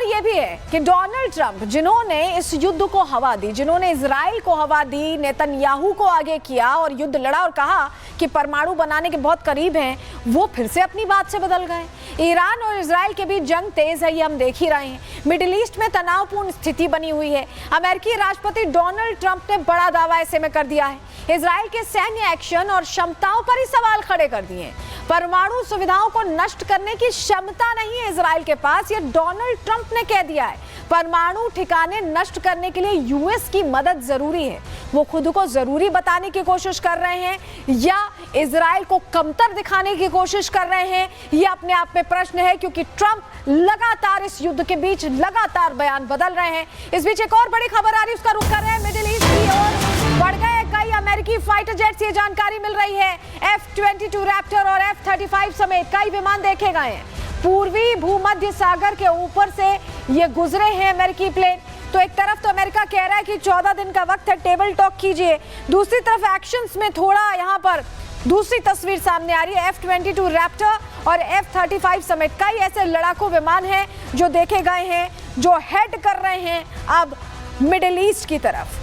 यह भी है कि डोनाल्ड ट्रंप, जिन्होंने इस युद्ध को हवा दी, जिन्होंने इजराइल को हवा दी, नेतन्याहू को आगे किया और युद्ध लड़ा और कहा कि परमाणु बनाने के बहुत करीब हैं, वो फिर से अपनी बात से बदल गए। ईरान और इजराइल के बीच जंग तेज है, ये हम देख ही रहे हैं। मिडिल ईस्ट में तनावपूर्ण स्थिति बनी हुई है। अमेरिकी राष्ट्रपति डोनाल्ड ट्रंप ने बड़ा दावा ऐसे में कर दिया है। इजराइल के सैन्य एक्शन और क्षमताओं पर ही सवाल खड़े कर दिए। परमाणु सुविधाओं को नष्ट करने की क्षमता नहीं है इजराइल के पास, ये डोनाल्ड ट्रंप ने कह दिया है। परमाणु ठिकाने नष्ट करने के लिए यूएस की मदद जरूरी है। वो खुद को जरूरी बताने की कोशिश कर रहे हैं या इजराइल को कमतर दिखाने की कोशिश कर रहे हैं, ये अपने आप में प्रश्न है, क्योंकि ट्रंप लगातार इस युद्ध के बीच लगातार बयान बदल रहे हैं। इस बीच एक और बड़ी खबर आ रही है, उसका रुख कर रहे हैं मिडिल ईस्ट की ओर। बढ़ गए कई अमेरिकी फाइटर जेट्स, ये जानकारी मिल रही है। F-22 रैप्टर और F-35 समेत कई विमान देखे गए हैं। पूर्वी भूमध्य सागर के ऊपर से ये गुजरे हैं अमेरिकी प्लेन। तो एक तरफ तो अमेरिका कह रहा है कि 14 दिन का वक्त है, टेबल टॉक कीजिए, दूसरी तरफ एक्शंस में थोड़ा यहाँ पर दूसरी तस्वीर सामने आ रही है। F-22 रैप्टर और F-35 समेत कई ऐसे लड़ाकू विमान हैं जो देखे गए हैं, जो हेड कर रहे हैं अब मिडिल ईस्ट की तरफ।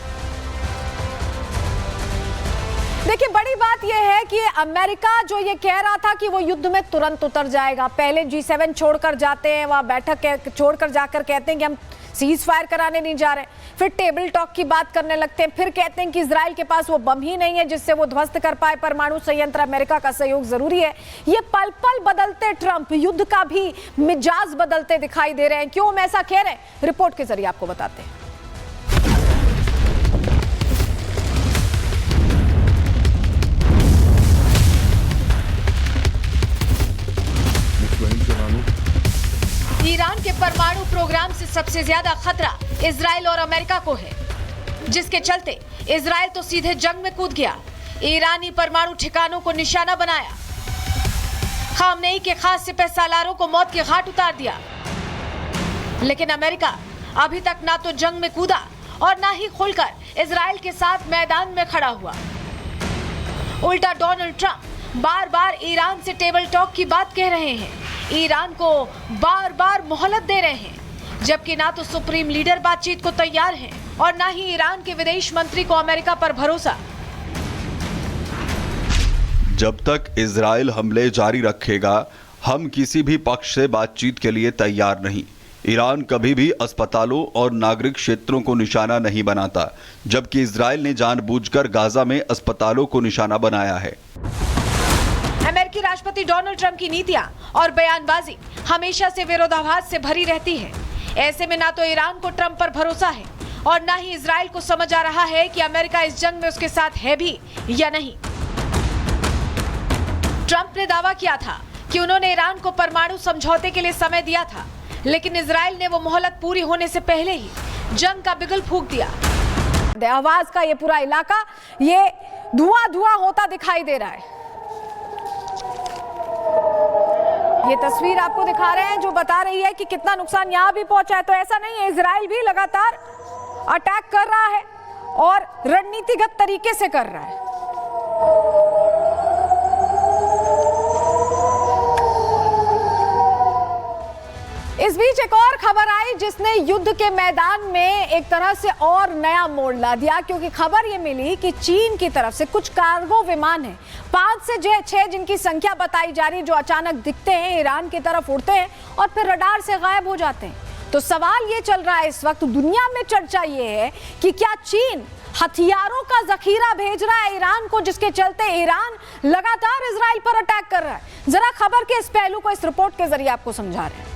देखिए, बड़ी बात यह है कि अमेरिका जो ये कह रहा था कि वो युद्ध में तुरंत उतर जाएगा, पहले G7 छोड़कर जाते हैं, वहां बैठक छोड़कर जाकर कहते हैं कि हम सीज फायर कराने नहीं जा रहे, फिर टेबल टॉक की बात करने लगते हैं, फिर कहते हैं कि इजराइल के पास वो बम ही नहीं है जिससे वो ध्वस्त कर पाए परमाणु संयंत्र, अमेरिका का सहयोग जरूरी है। ये पल पल बदलते ट्रंप युद्ध का भी मिजाज बदलते दिखाई दे रहे हैं। क्यों हम ऐसा कह रहे हैं, रिपोर्ट के जरिए आपको बताते हैं। ईरान के परमाणु प्रोग्राम से सबसे ज्यादा खतरा इजराइल और अमेरिका को है, जिसके चलते इजराइल तो सीधे जंग में कूद गया, ईरानी परमाणु ठिकानों को निशाना बनाया, खामनेई के खास सिपह सालारों को मौत के घाट उतार दिया। लेकिन अमेरिका अभी तक ना तो जंग में कूदा और ना ही खुलकर इजराइल के साथ मैदान में खड़ा हुआ। उल्टा डोनाल्ड ट्रंप बार बार ईरान से टेबल टॉक की बात कह रहे हैं, ईरान को बार बार मोहलत दे रहे हैं, जबकि ना तो सुप्रीम लीडर बातचीत को तैयार हैं और ना ही ईरान के विदेश मंत्री को अमेरिका पर भरोसा। जब तक इजराइल हमले जारी रखेगा, हम किसी भी पक्ष से बातचीत के लिए तैयार नहीं। ईरान कभी भी अस्पतालों और नागरिक क्षेत्रों को निशाना नहीं बनाता, जबकि इजराइल ने जानबूझकर गाजा में अस्पतालों को निशाना बनाया है। अमेरिकी राष्ट्रपति डोनाल्ड ट्रंप की नीतियां और बयानबाजी हमेशा से विरोधाभास से भरी रहती है। ऐसे में ना तो ईरान को ट्रंप पर भरोसा है और ना ही इजराइल को समझ आ रहा है कि अमेरिका इस जंग में उसके साथ है भी या नहीं। ट्रंप ने दावा किया था कि उन्होंने ईरान को परमाणु समझौते के लिए समय दिया था, लेकिन इजराइल ने वो मोहलत पूरी होने से पहले ही जंग का बिगुल फूंक दिया। आवाज का ये पूरा इलाका ये धुआं होता दिखाई दे रहा है। ये तस्वीर आपको दिखा रहे हैं जो बता रही है कि कितना नुकसान यहां भी पहुंचा है। तो ऐसा नहीं है, इजराइल भी लगातार अटैक कर रहा है और रणनीतिगत तरीके से कर रहा है। इस बीच एक और खबर आई जिसने युद्ध के मैदान में एक तरह से और नया मोड़ ला दिया, क्योंकि खबर ये मिली कि चीन की तरफ से कुछ कार्गो विमान हैं, 5 से 6 जिनकी संख्या बताई जा रही है, जो अचानक दिखते हैं, ईरान की तरफ उड़ते हैं और फिर रडार से गायब हो जाते हैं। तो सवाल ये चल रहा है इस वक्त दुनिया में, चर्चा ये है कि क्या चीन हथियारों का जखीरा भेज रहा है ईरान को, जिसके चलते ईरान लगातार इजराइल पर अटैक कर रहा है। जरा खबर के इस पहलू को इस रिपोर्ट के जरिए आपको समझा रहे हैं।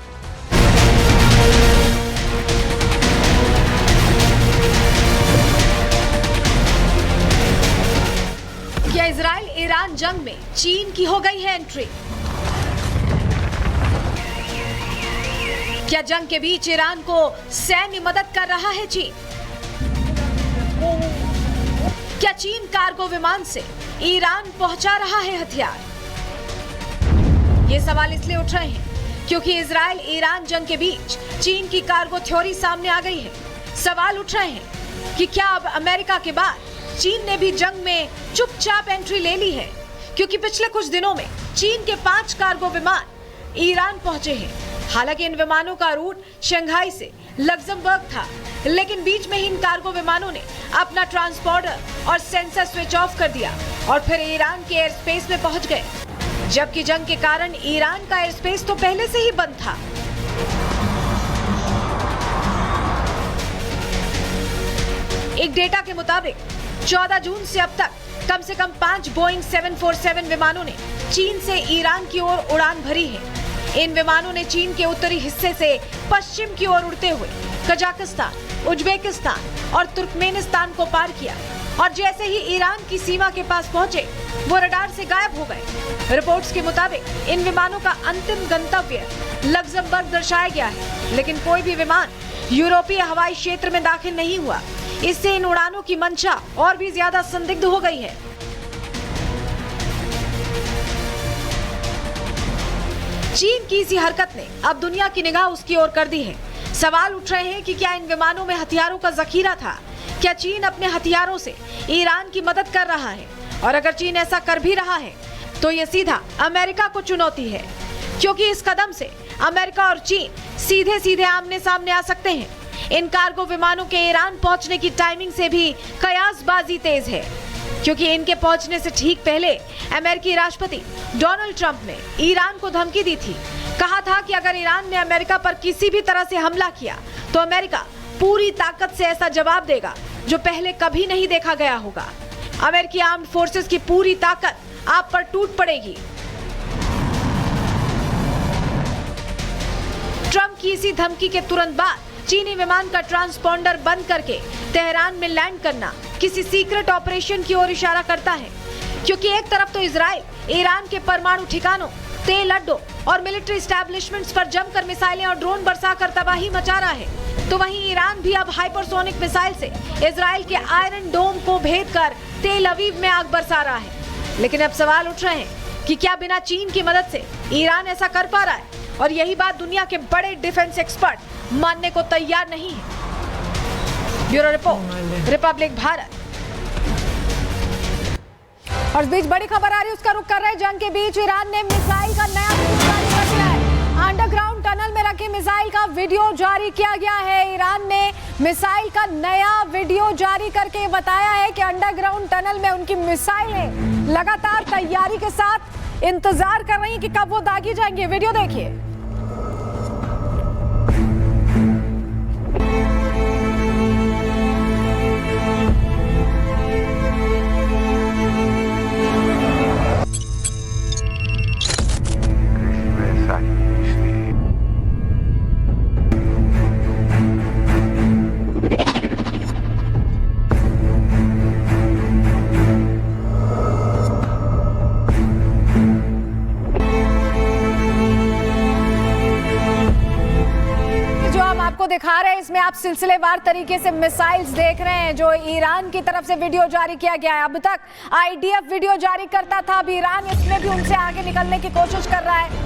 क्या इजराइल ईरान जंग में चीन की हो गई है एंट्री? क्या जंग के बीच ईरान को सैन्य मदद कर रहा है चीन? क्या चीन कार्गो विमान से ईरान पहुंचा रहा है हथियार? ये सवाल इसलिए उठ रहे हैं क्योंकि इजराइल ईरान जंग के बीच चीन की कार्गो थ्योरी सामने आ गई है। सवाल उठ रहे हैं कि क्या अब अमेरिका के बाद चीन ने भी जंग में चुपचाप एंट्री ले ली है, क्योंकि पिछले कुछ दिनों में चीन के 5 कार्गो विमान ईरान पहुंचे हैं। हालांकि इन विमानों का रूट शंघाई से लग्जमबर्ग था, लेकिन बीच में ही इन कार्गो विमानों ने अपना ट्रांसपोंडर और सेंसर स्विच ऑफ कर दिया और फिर ईरान के एयर स्पेस में पहुंच गए, जबकि जंग के कारण ईरान का एयर स्पेस तो पहले से ही बंद था। एक डेटा के मुताबिक 14 जून से अब तक कम से कम 5 बोइंग 747 विमानों ने चीन से ईरान की ओर उड़ान भरी है। इन विमानों ने चीन के उत्तरी हिस्से से पश्चिम की ओर उड़ते हुए कजाकिस्तान, उज्बेकिस्तान और तुर्कमेनिस्तान को पार किया और जैसे ही ईरान की सीमा के पास पहुंचे वो रडार से गायब हो गए। रिपोर्ट्स के मुताबिक इन विमानों का अंतिम गंतव्य लग्जमबर्ग दर्शाया गया है, लेकिन कोई भी विमान यूरोपीय हवाई क्षेत्र में दाखिल नहीं हुआ। इससे इन उड़ानों की मंशा और भी ज्यादा संदिग्ध हो गई है। चीन की इसी हरकत ने अब दुनिया की निगाह उसकी ओर कर दी है। सवाल उठ रहे हैं कि क्या इन विमानों में हथियारों का जखीरा था? क्या चीन अपने हथियारों से ईरान की मदद कर रहा है? और अगर चीन ऐसा कर भी रहा है तो ये सीधा अमेरिका को चुनौती है, क्योंकि इस कदम से अमेरिका और चीन सीधे सीधे आमने सामने आ सकते हैं। इन कार्गो विमानों के ईरान पहुंचने की टाइमिंग से भी कयासबाजी तेज है, क्योंकि इनके पहुंचने से ठीक पहले अमेरिकी राष्ट्रपति डोनाल्ड ट्रंप ने ईरान को धमकी दी थी। कहा था कि अगर ईरान ने अमेरिका पर किसी भी तरह से हमला किया तो अमेरिका पूरी ताकत से ऐसा जवाब देगा जो पहले कभी नहीं देखा गया होगा। अमेरिकी आर्म्ड फोर्सेस की पूरी ताकत आप पर टूट पड़ेगी। ट्रंप की इसी धमकी के तुरंत बाद चीनी विमान का ट्रांसपोंडर बंद करके तेहरान में लैंड करना किसी सीक्रेट ऑपरेशन की ओर इशारा करता है, क्योंकि एक तरफ तो इजराइल ईरान के परमाणु ठिकानों, तेल अड्डों और मिलिट्री एस्टैब्लिशमेंट्स पर जमकर मिसाइलें और ड्रोन बरसाकर तबाही मचा रहा है, तो वहीं ईरान भी अब हाइपरसोनिक मिसाइल से इजराइल के आयरन डोम को भेद कर तेल अवीव में आग बरसा रहा है। लेकिन अब सवाल उठ रहे हैं कि क्या बिना चीन की मदद से ईरान ऐसा कर पा रहा है? और यही बात दुनिया के बड़े डिफेंस एक्सपर्ट मानने को तैयार नहीं है। Bureau report, Republic Bharat. और इस बीच बड़ी खबर आ रही है, उसका रुख कर रहे हैं। जंग के बीच ईरान ने मिसाइल का नया वीडियो जारी कर दिया है। अंडरग्राउंड टनल में रखी मिसाइल का वीडियो जारी किया गया है। ईरान ने मिसाइल का नया वीडियो जारी करके बताया है कि अंडरग्राउंड टनल में उनकी मिसाइलें लगातार तैयारी के साथ इंतजार कर रही हैं कि कब वो दागी जाएंगे। वीडियो देखिए। दिखा रहे हैं, इसमें आप सिलसिलेवार तरीके से मिसाइल्स देख रहे हैं जो ईरान की तरफ से वीडियो जारी किया गया है। अब तक आईडीएफ वीडियो जारी करता था, अब ईरान इसमें भी उनसे आगे निकलने की कोशिश कर रहा है।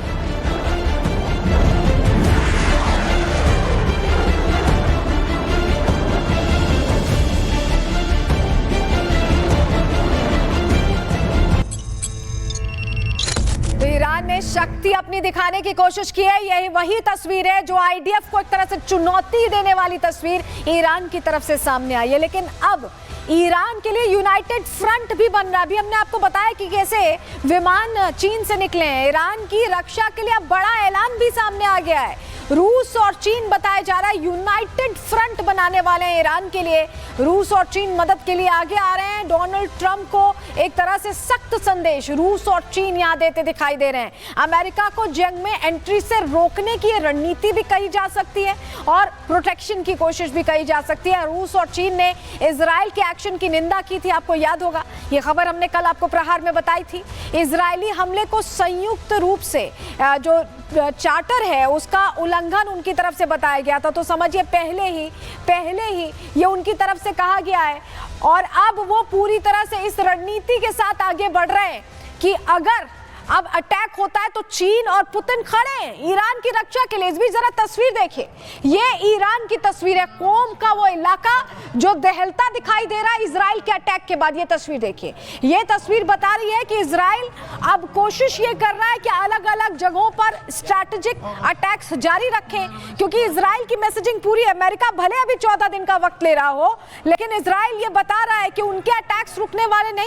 तो ईरान ने शक्ति अपनी दिखाने की कोशिश की है। यही वही तस्वीर है जो आईडीएफ को एक तरह से चुनौती देने वाली तस्वीर ईरान की तरफ से सामने आई है। लेकिन अब ईरान के लिए यूनाइटेड फ्रंट भी बन रहा है। अभी हमने आपको बताया कि कैसे विमान चीन से निकले हैं। ईरान की रक्षा के लिए अब बड़ा ऐलान भी सामने आ गया है। रूस और चीन बताया जा रहा है यूनाइटेड फ्रंट बनाने वाले हैं ईरान के लिए। रूस और चीन मदद के लिए आगे आ रहे हैं। डोनाल्ड ट्रंप को एक तरह से सख्त संदेश रूस और चीन यहां देते दिखाई दे रहे हैं। अमेरिका को जंग में एंट्री से रोकने की रणनीति भी कही जा सकती है और प्रोटेक्शन की कोशिश भी कही जा सकती है। रूस और चीन ने इजराइल के एक्शन की निंदा की थी, आपको याद होगा। ये खबर हमने कल आपको प्रहार में बताई थी। इजरायली हमले को संयुक्त रूप से जो चार्टर है उसका उल्लंघन उनकी तरफ से बताया गया था। तो समझिए पहले ही ये उनकी तरफ से कहा गया है और अब वो पूरी तरह से इस रणनीति के साथ आगे बढ़ रहे हैं कि अब अटैक होता है तो चीन और पुतिन खड़े हैं ईरान की रक्षा के लिए। इस भी जरा तस्वीर देखिए, ये ईरान की तस्वीर है, कोम का वो इलाका जो दहलता दिखाई दे रहा है इजराइल के अटैक के बाद। ये तस्वीर देखिए, ये तस्वीर बता रही है कि इजराइल अब कोशिश ये कर रहा है कि अलग अलग जगहों पर स्ट्रैटेजिक अटैक्स जारी रखें, क्योंकि इजराइल की मैसेजिंग पूरी, अमेरिका भले अभी 14 दिन का वक्त ले रहा हो, लेकिन इजराइल ये बता रहा है कि उनके अटैक्स रुकने वाले नहीं।